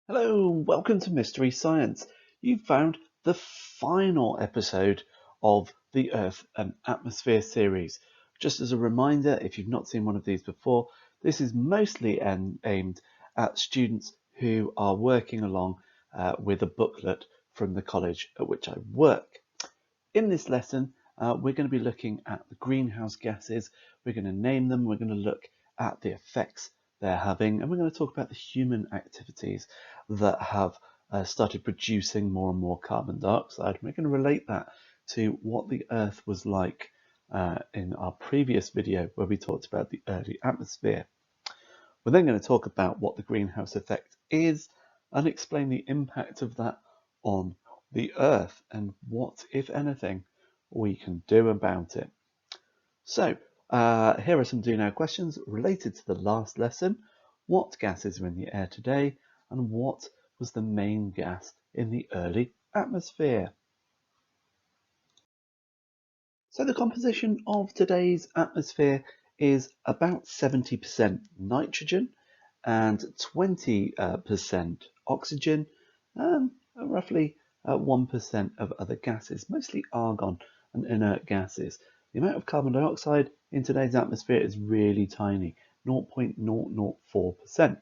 Hello, welcome to Mystery Science. You've found the final episode of the Earth and Atmosphere series. Just as a reminder, if you've not seen one of these before, this is mostly aimed at students who are working along with a booklet from the college at which I work. In this lesson, we're going to be looking at the greenhouse gases. We're going to name them. We're going to look at the effects they're having, and we're going to talk about the human activities that have started producing more and more carbon dioxide. We're going to relate that to what the Earth was like in our previous video where we talked about the early atmosphere. We're then going to talk about what the greenhouse effect is and explain the impact of that on the Earth and what, if anything, we can do about it. So, here are some do now questions related to the last lesson. What gases are in the air today, and what was the main gas in the early atmosphere? So the composition of today's atmosphere is about 70% nitrogen and 20% oxygen and roughly 1% of other gases, mostly argon and inert gases. The amount of carbon dioxide in today's atmosphere is really tiny, 0.004%.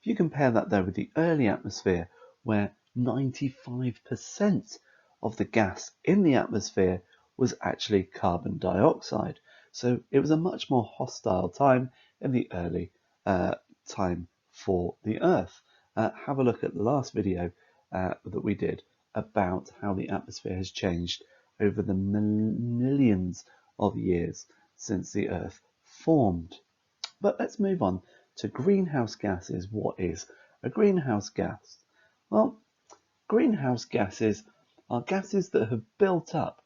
If you compare that though with the early atmosphere, where 95% of the gas in the atmosphere was actually carbon dioxide. So it was a much more hostile time in the early time for the Earth. Have a look at the last video that we did about how the atmosphere has changed over the millions of years since the Earth formed. But let's move on to greenhouse gases. What is a greenhouse gas? Well, greenhouse gases are gases that have built up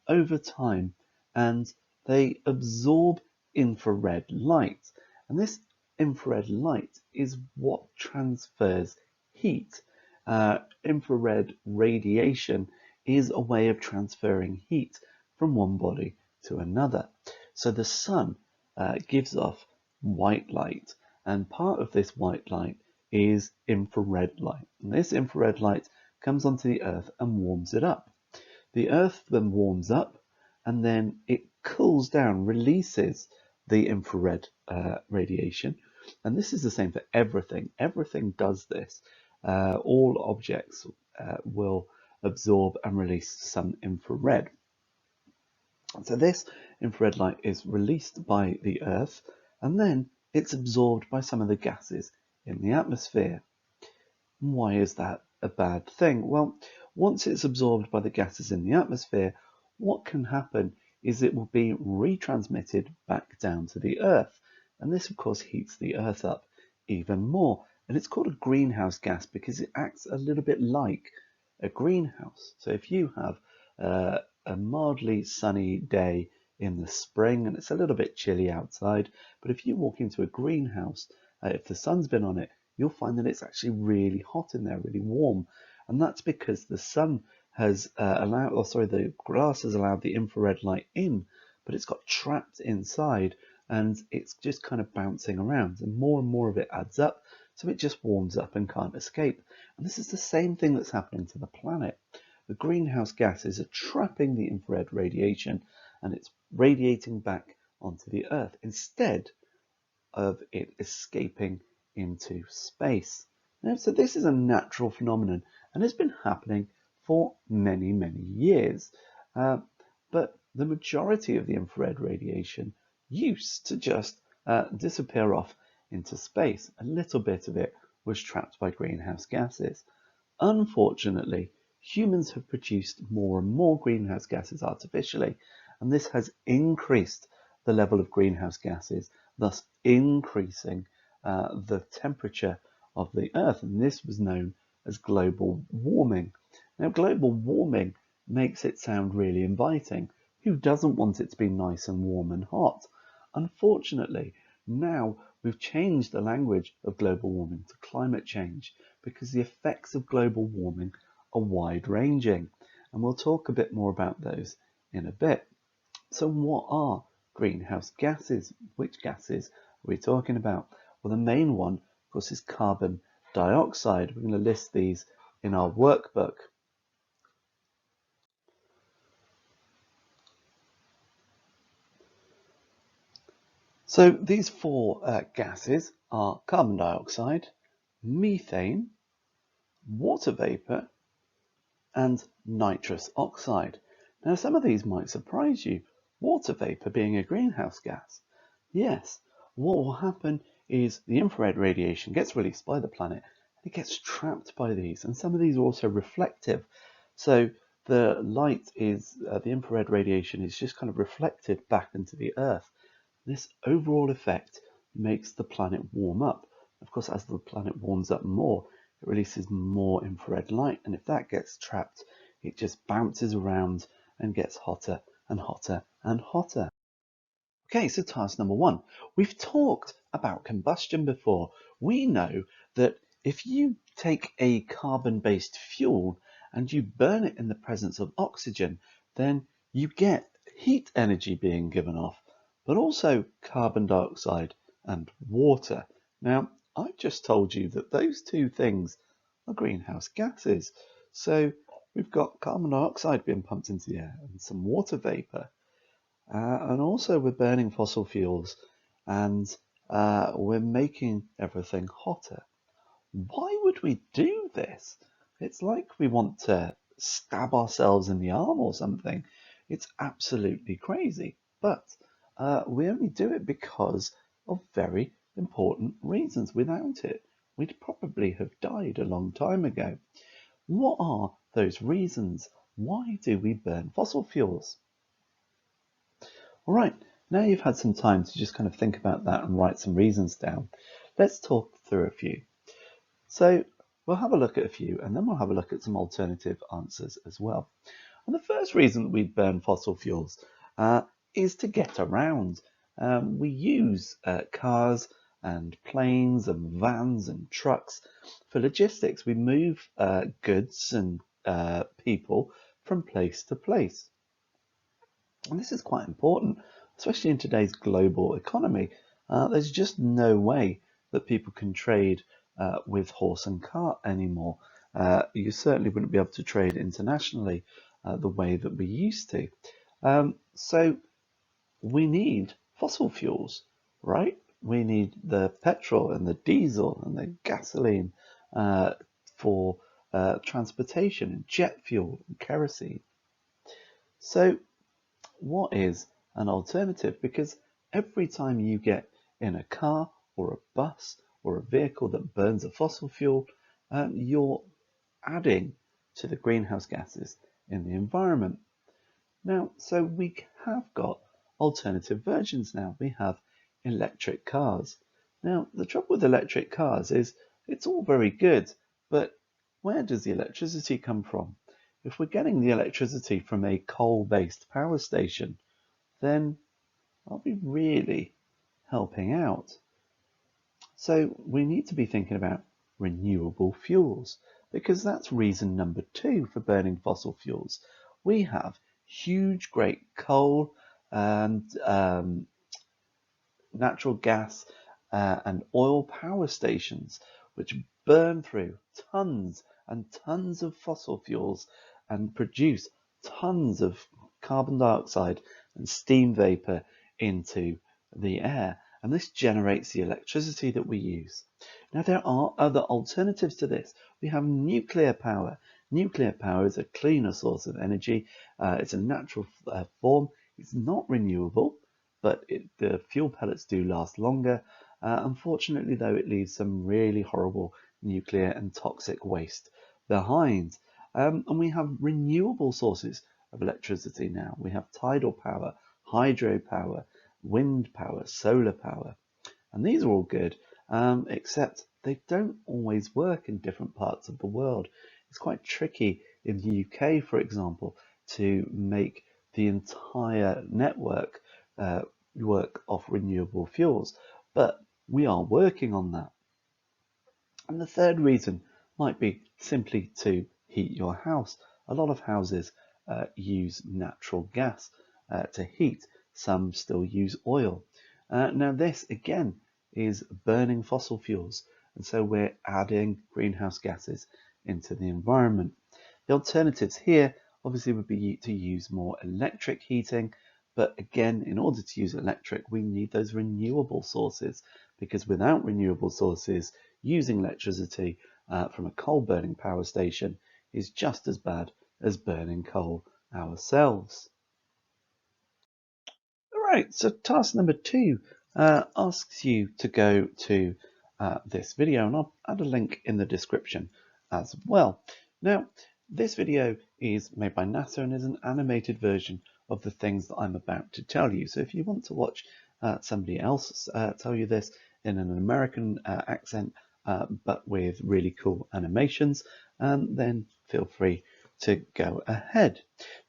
over time and they absorb infrared light. And this infrared light is what transfers heat. Infrared radiation is a way of transferring heat from one body to another. So the sun gives off white light, and part of this white light is infrared light. And this infrared light comes onto the Earth and warms it up. The Earth then warms up and then it cools down, releases the infrared radiation. And this is the same for everything. Everything does this. All objects will absorb and release some infrared. So this infrared light is released by the Earth and then it's absorbed by some of the gases in the atmosphere. Why is that a bad thing? Well, once it's absorbed by the gases in the atmosphere, what can happen is it will be retransmitted back down to the Earth. And this, of course, heats the Earth up even more. And it's called a greenhouse gas because it acts a little bit like a greenhouse. So if you have a mildly sunny day in the spring and it's a little bit chilly outside, but if you walk into a greenhouse, if the sun's been on it, you'll find that it's actually really hot in there, really warm. And that's because the sun has the grass has allowed the infrared light in, but it's got trapped inside and it's just kind of bouncing around and more of it adds up. So it just warms up and can't escape. And this is the same thing that's happening to the planet. The greenhouse gases are trapping the infrared radiation and it's radiating back onto the Earth instead of it escaping into space. So this is a natural phenomenon and it's been happening for many years. But the majority of the infrared radiation used to just disappear off into space. A little bit of it was trapped by greenhouse gases. Unfortunately, humans have produced more and more greenhouse gases artificially, and this has increased the level of greenhouse gases, thus increasing the temperature of the Earth, and this was known as global warming. Now, global warming makes it sound really inviting. Who doesn't want it to be nice and warm and hot? Unfortunately, now we've changed the language of global warming to climate change because the effects of global warming are wide-ranging, and we'll talk a bit more about those in a bit. So what are greenhouse gases? Which gases are we talking about? Well, the main one, of course, is carbon dioxide. We're going to list these in our workbook. So these four gases are carbon dioxide, methane, water vapor, and nitrous oxide. Now, some of these might surprise you. Water vapor being a greenhouse gas. Yes, what will happen is the infrared radiation gets released by the planet and it gets trapped by these, and some of these are also reflective. So the light is, the infrared radiation is just kind of reflected back into the Earth. This overall effect makes the planet warm up. Of course, as the planet warms up more, it releases more infrared light, and if that gets trapped, it just bounces around and gets hotter and hotter and hotter. Okay, so task number one. We've talked about combustion before. We know that if you take a carbon-based fuel and you burn it in the presence of oxygen, then you get heat energy being given off, but also carbon dioxide and water. Now, I've just told you that those two things are greenhouse gases. So we've got carbon dioxide being pumped into the air and some water vapor. And also we're burning fossil fuels and we're making everything hotter. Why would we do this? It's like we want to stab ourselves in the arm or something. It's absolutely crazy. But we only do it because of very important reasons. Without it, we'd probably have died a long time ago. What are those reasons? Why do we burn fossil fuels? All right, now you've had some time to just kind of think about that and write some reasons down. Let's talk through a few. So we'll have a look at a few and then we'll have a look at some alternative answers as well. And the first reason that we burn fossil fuels is to get around. We use cars and planes and vans and trucks for logistics. We move goods and people from place to place. And this is quite important, especially in today's global economy. There's just no way that people can trade with horse and cart anymore. You certainly wouldn't be able to trade internationally the way that we used to. So we need fossil fuels, right? We need the petrol and the diesel and the gasoline for transportation and jet fuel and kerosene. So what is an alternative? Because every time you get in a car or a bus or a vehicle that burns a fossil fuel, you're adding to the greenhouse gases in the environment. Now, so we have got alternative versions now. We have electric cars. Now, the trouble with electric cars is it's all very good, but where does the electricity come from? If we're getting the electricity from a coal-based power station, then are we really helping out? So we need to be thinking about renewable fuels, because that's reason number two for burning fossil fuels. We have huge, great coal and natural gas and oil power stations which burn through tons and tons of fossil fuels and produce tons of carbon dioxide and steam vapor into the air, and this generates the electricity that we use. Now, there are other alternatives to this. We have nuclear power. Nuclear power is a cleaner source of energy. It's a natural form. It's not renewable, but the fuel pellets do last longer. Unfortunately, though, it leaves some really horrible nuclear and toxic waste behind. And we have renewable sources of electricity now. We have tidal power, hydropower, wind power, solar power. And these are all good, except they don't always work in different parts of the world. It's quite tricky in the UK, for example, to make the entire network work off renewable fuels, but we are working on that. And the third reason might be simply to heat your house. A lot of houses use natural gas to heat. Some still use oil. Now this again is burning fossil fuels. and so we're adding greenhouse gases into the environment. The alternatives here obviously would be to use more electric heating, but again, in order to use electric, we need those renewable sources, because without renewable sources, using electricity from a coal burning power station is just as bad as burning coal ourselves. All right, so task number 2 asks you to go to this video, and I'll add a link in the description as well. Now, this video is made by NASA and is an animated version of the things that I'm about to tell you. So if you want to watch somebody else tell you this in an American accent, but with really cool animations, then feel free to go ahead.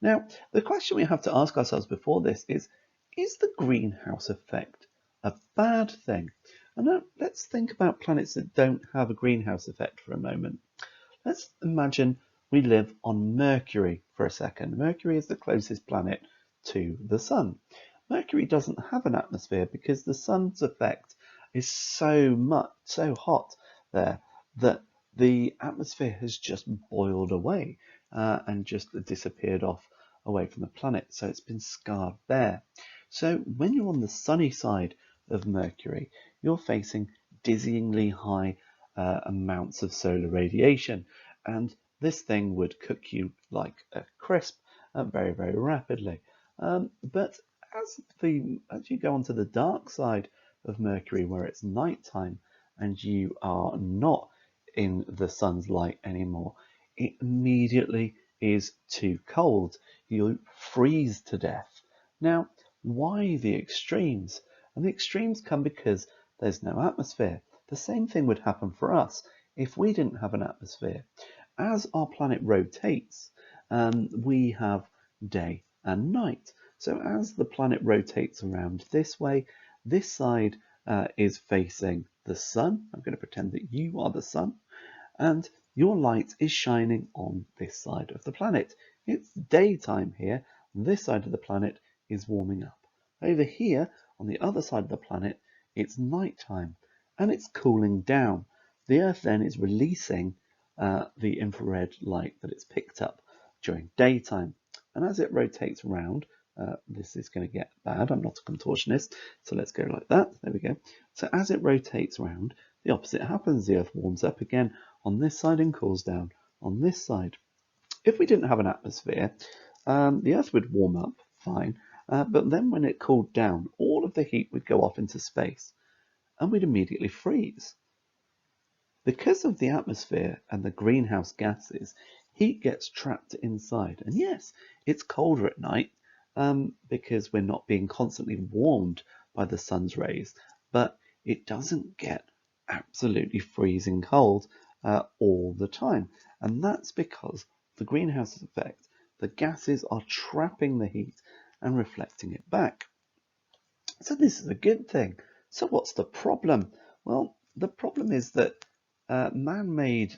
Now, the question we have to ask ourselves before this is the greenhouse effect a bad thing? And now let's think about planets that don't have a greenhouse effect for a moment. Let's imagine we live on Mercury for a second. Mercury is the closest planet to the Sun. Mercury doesn't have an atmosphere because the Sun's effect is so hot there that the atmosphere has just boiled away and just disappeared off away from the planet. So it's been scarred bare. So when you're on the sunny side of Mercury, you're facing dizzyingly high amounts of solar radiation, and this thing would cook you like a crisp very, very rapidly. But as you go onto the dark side of Mercury, where it's nighttime and you are not in the sun's light anymore, it immediately is too cold. You freeze to death. Now, why the extremes? And the extremes come because there's no atmosphere. The same thing would happen for us if we didn't have an atmosphere. As our planet rotates, we have day and night. So as the planet rotates around this way, this side is facing the sun. I'm going to pretend that you are the sun, and your light is shining on this side of the planet. It's daytime here. This side of the planet is warming up. Over here, on the other side of the planet, it's nighttime and it's cooling down. The Earth then is releasing the infrared light that it's picked up during daytime. And as it rotates around, this is going to get bad. I'm not a contortionist, so let's go like that. There we go. So as it rotates around, the opposite happens. The Earth warms up again on this side and cools down on this side. If we didn't have an atmosphere, the Earth would warm up fine, but then when it cooled down, all of the heat would go off into space and we'd immediately freeze. Because of the atmosphere and the greenhouse gases, heat gets trapped inside. And yes, it's colder at night because we're not being constantly warmed by the sun's rays, but it doesn't get absolutely freezing cold all the time. And that's because the greenhouse effect, the gases are trapping the heat and reflecting it back. So this is a good thing. So what's the problem? Well, the problem is that man-made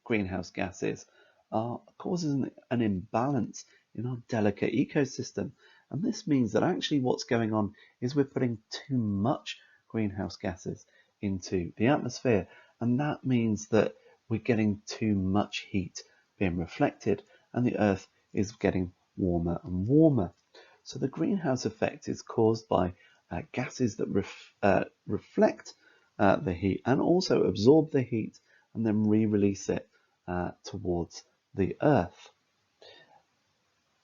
greenhouse gases are causing an imbalance in our delicate ecosystem. And this means that actually what's going on is we're putting too much greenhouse gases into the atmosphere. And that means that we're getting too much heat being reflected and the Earth is getting warmer and warmer. So the greenhouse effect is caused by gases that reflect the heat and also absorb the heat and then re-release it towards the Earth.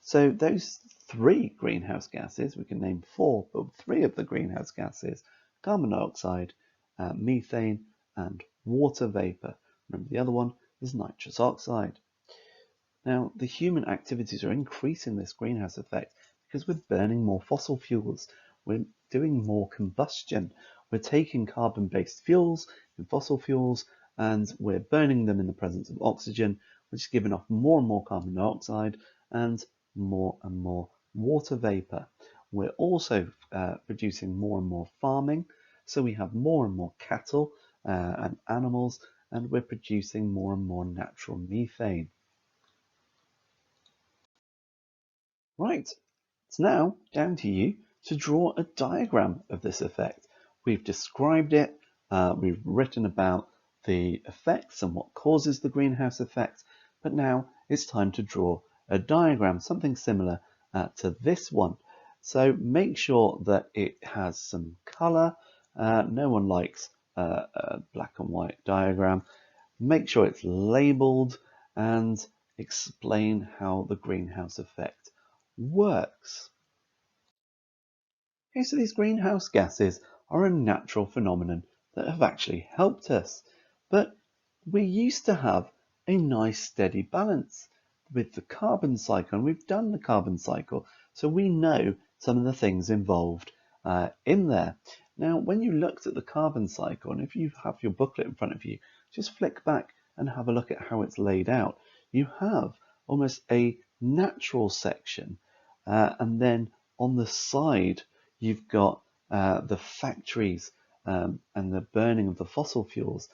So those 3 greenhouse gases, we can name 4, but 3 of the greenhouse gases, carbon dioxide, methane, and water vapor. Remember, the other one is nitrous oxide. Now, the human activities are increasing this greenhouse effect because we're burning more fossil fuels. We're doing more combustion. We're taking carbon-based fuels and fossil fuels, and we're burning them in the presence of oxygen, which is giving off more and more carbon dioxide and more water vapor. We're also producing more and more farming, so we have more and more cattle and animals, and we're producing more and more natural methane. Right, it's now down to you to draw a diagram of this effect. We've described it We've written about the effects and what causes the greenhouse effect, but now it's time to draw a diagram, something similar to this one. So make sure that it has some color. No one likes a black and white diagram. Make sure it's labeled and explain how the greenhouse effect works. Okay, so these greenhouse gases are a natural phenomenon that have actually helped us. But we used to have a nice steady balance with the carbon cycle, and we've done the carbon cycle, so we know some of the things involved in there. Now, when you looked at the carbon cycle, and if you have your booklet in front of you, just flick back and have a look at how it's laid out. You have almost a natural section, and then on the side, you've got the factories and the burning of the fossil fuels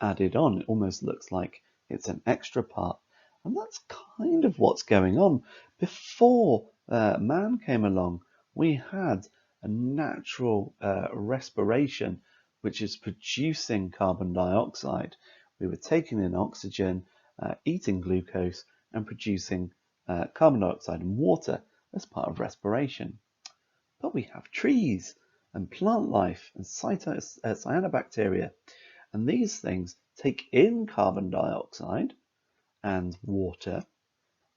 added on. It almost looks like it's an extra part. And that's kind of what's going on. Before man came along, we had a natural respiration, which is producing carbon dioxide. We were taking in oxygen, eating glucose, and producing carbon dioxide and water as part of respiration. But we have trees and plant life and cyanobacteria, and these things take in carbon dioxide and water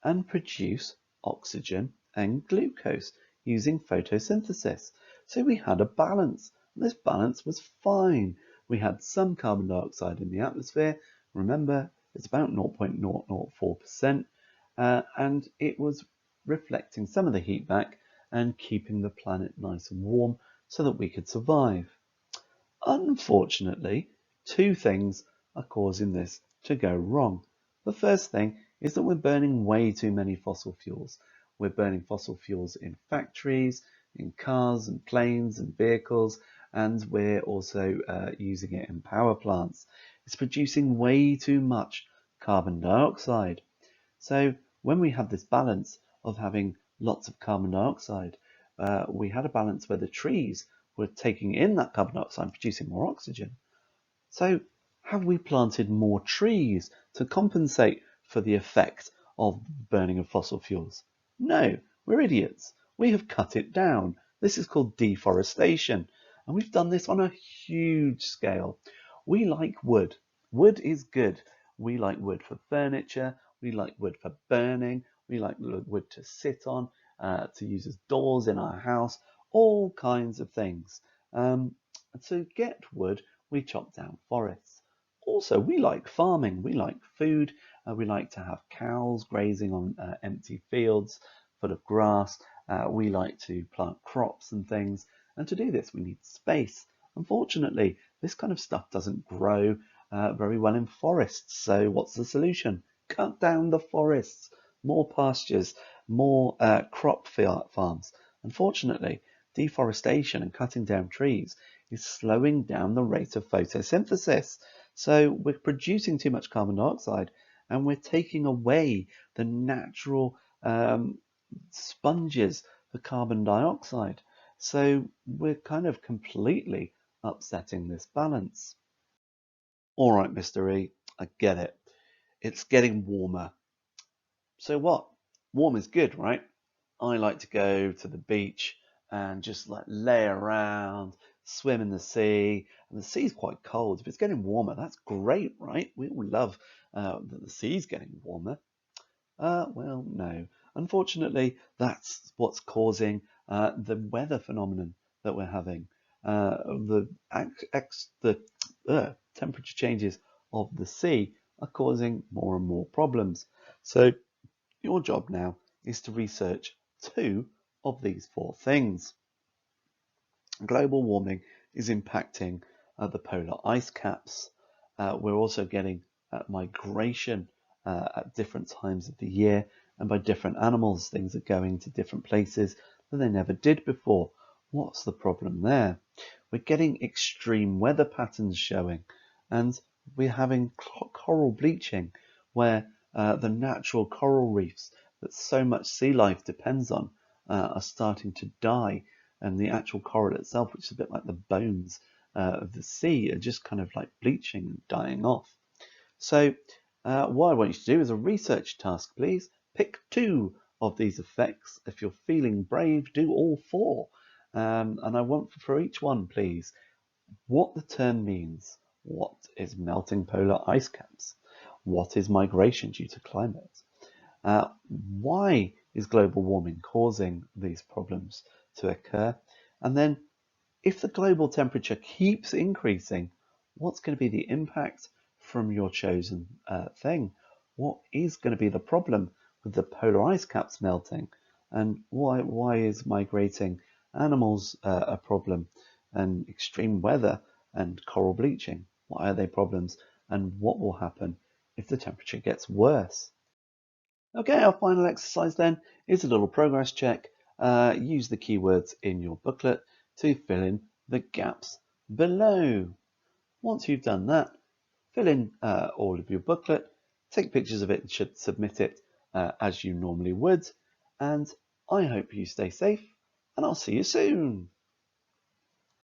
and produce oxygen and glucose using photosynthesis. So we had a balance, and this balance was fine. We had some carbon dioxide in the atmosphere. Remember, it's about 0.004%, and it was reflecting some of the heat back and keeping the planet nice and warm so that we could survive. Unfortunately, two things are causing this to go wrong. The first thing is that we're burning way too many fossil fuels. We're burning fossil fuels in factories, in cars and planes and vehicles, and we're also using it in power plants. It's producing way too much carbon dioxide. So when we have this balance of having lots of carbon dioxide, we had a balance where the trees were taking in that carbon dioxide and producing more oxygen. So have we planted more trees to compensate for the effect of burning of fossil fuels? No, we're idiots. We have cut it down. This is called deforestation, and we've done this on a huge scale. We like wood. Wood is good. We like wood for furniture. We like wood for burning. We like wood to sit on, to use as doors in our house, all kinds of things. To get wood, we chop down forests. Also, we like farming. We like food. We like to have cows grazing on empty fields full of grass. We like to plant crops and things. And to do this, we need space. Unfortunately, this kind of stuff doesn't grow very well in forests. So what's the solution? Cut down the forests, more pastures, more crop farms. Unfortunately, deforestation and cutting down trees is slowing down the rate of photosynthesis. So we're producing too much carbon dioxide and we're taking away the natural sponges for carbon dioxide. So we're kind of completely upsetting this balance. All right, Mr. E, I get it. It's getting warmer. So what? Warm is good, right? I like to go to the beach and just like lay around, swim in the sea. And the sea's quite cold. If it's getting warmer, that's great, right? We all love that the sea's getting warmer. Well, no. Unfortunately, that's what's causing the weather phenomenon that we're having. The temperature changes of the sea are causing more and more problems. So your job now is to research two of these four things. Global warming is impacting the polar ice caps. We're also getting migration at different times of the year, and by different animals. Things are going to different places that they never did before. What's the problem there? We're getting extreme weather patterns showing, and we're having coral bleaching, where the natural coral reefs that so much sea life depends on are starting to die, and the actual coral itself, which is a bit like the bones of the sea are just kind of like bleaching and dying off. So what I want you to do is a research task, please. Pick 2 of these effects. If you're feeling brave, do all 4. And I want for each one, please, what the term means. What is melting polar ice caps? What is migration due to climate? Why is global warming causing these problems to occur? And then, if the global temperature keeps increasing, what's going to be the impact from your chosen thing? What is going to be the problem with the polar ice caps melting? And why is migrating animals a problem? And extreme weather and coral bleaching, why are they problems? And what will happen if the temperature gets worse? Okay, our final exercise then is a little progress check. Use the keywords in your booklet to fill in the gaps below. Once you've done that, fill in all of your booklet, take pictures of it and should submit it as you normally would. And I hope you stay safe, and I'll see you soon.